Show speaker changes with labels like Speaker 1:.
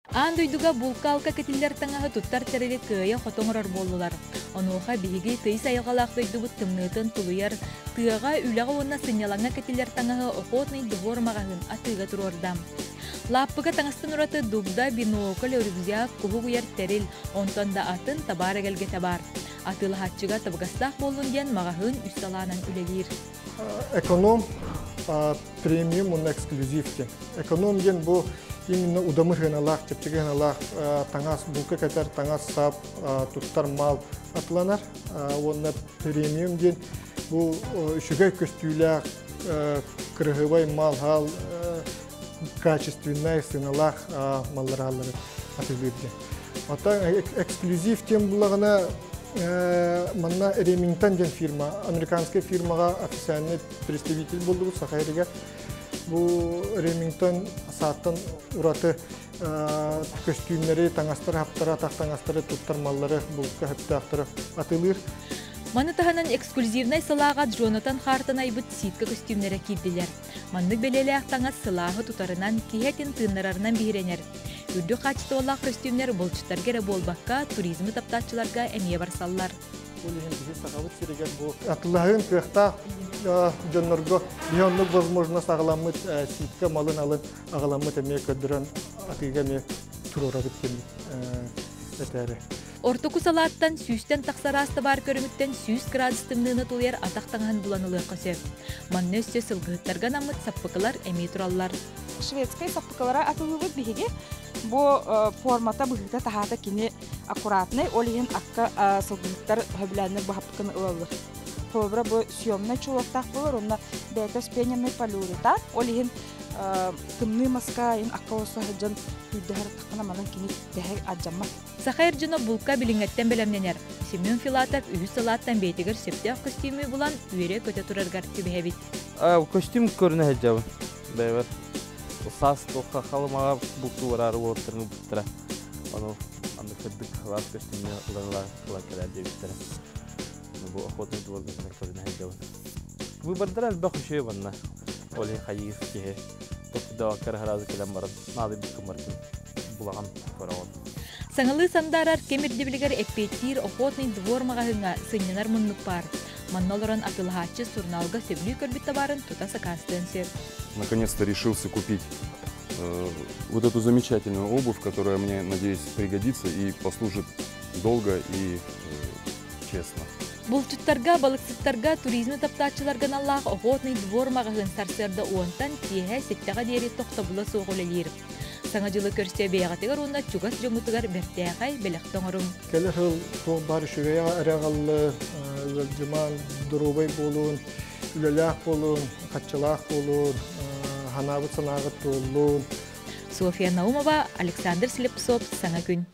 Speaker 1: Андойдуга булкалка кетиллер таңаһы туттар терели кыя хотоңорор боллулар. Онуха биһиги тый сайылгалаахтойдубут тымнытын тулуяр тыага үлага онна сынялаңа кетиллер таңаһы Охотный двор магаһын атыга турордам. Лаппыга таңастын ураты дубда бинокль өрүгзяк куһугуяр терил, онтонда атын табарагелге табар. Атыл хатчыга табгастах болун ден магаһын үсталанан үлелир.
Speaker 2: Эконом премиум он эксклюзивте. Эконом ден бу именно удамыр гыналах, чепчеге гыналах, таңас булка кетер, таңас сап, туттар мал атланар. Онна премиум ден бу үшүгөй көстүйләк, кырыгыбай мал хал, качественный сыналах малларалары атылырды. Ата эксклюзив тем булагына манна Ремингтон ден фирма, американская фирмага официальный представитель болду Сахайрига. Бу Ремингтон сааттан ураты костюмнери таңастары хаптара, тақтаңастары туттар маллары булка хаптақтары атылыр.
Speaker 1: Маны таханан эксклюзивнай сылаға Джонатан Хартан айбыт ситка костюмнері кирдилер. Манны белелі ақтаңа сылағы тутарынан кихетин тыннарарынан бейренер. Үрді қачты олақ костюмнер болчыттар кере болбаққа, туризмі таптатчыларға әмие барсаллар.
Speaker 2: Атылағын күйіқта жонларға бейонлық возможность ағаламыт ситка малын алын ағаламыт әмие көдірін атыға ме турора біткен әтәрі.
Speaker 1: Ортоку салаттан сүйстен тақсарасты бар көріміттен 100 градус тымныны тулер атақтаңан буланылы қосы. Манны өсте сылғыттарған амыт саппықылар әмей тураллар.
Speaker 3: Шведскай саппықылара атылығы бігі бұл формата бұғыта тағата кені аккуратный, олеген аққа сылғыттар хөбіләнір бұхапқын ұлылық. Хобра бұл съемный чулықтақ болыр, онна бәті спенемный полюрита, олеген тымны маскайын аққа осы ғыджан үйдіғар таққына манан кені дәғі аджамма.
Speaker 1: Сахайр жына булка билиңеттен белемненер. Семен Филатов үйі салаттан бейтігір септеқ костюмі бұлан үйере көте тұрарғар түбіхебет.
Speaker 4: Костюм көріне әджабы. Бәйбір. Сас тоққа қалымаға бұлты орары ортырыны бұттыра. Оны аңды кірдік қылар костюмі ұланылар кәрәр дебіттірі. Бұл Охотный дворгасына көріне әджабы. Выбардыр әлбә құшуы банна. Олен қайығыз кеге. Тоқыда ваққар ғаразы келен барын. Нады бүккім барсын бұлаған көрауын.
Speaker 1: Саңылы сандарар кемірдебілігер әппеттер Охотный двор мағahыңа сынненар мұнлық бар. Манналаран атылғачы сурналға сөблі көрбітті барын тұтасы кастын сер.
Speaker 5: Наконец-то решился купить вот эту замечательную обувь, которая мне, надеюсь, пригодится и послужит долго и честно.
Speaker 1: Булчуттарга, балықсыттарга, туризмі таптатчыларған Аллах Охотный двор мағahын сарсырды оңтан тие сеттіға дері тоқтабыла соғылелер. Саңа жылы көрсе бейғатығар онда чугас жоңытығар бәртәғай бәліқтоңырым.
Speaker 2: Келер хыл тоң бар үшігея әрәғаллы, жыман, дұрубай болуын, үлеләқ болуын, қатчылақ болуын, ханабыт санағыт болуын.
Speaker 1: София Наумова, Александр Слепцов, Саңа күн.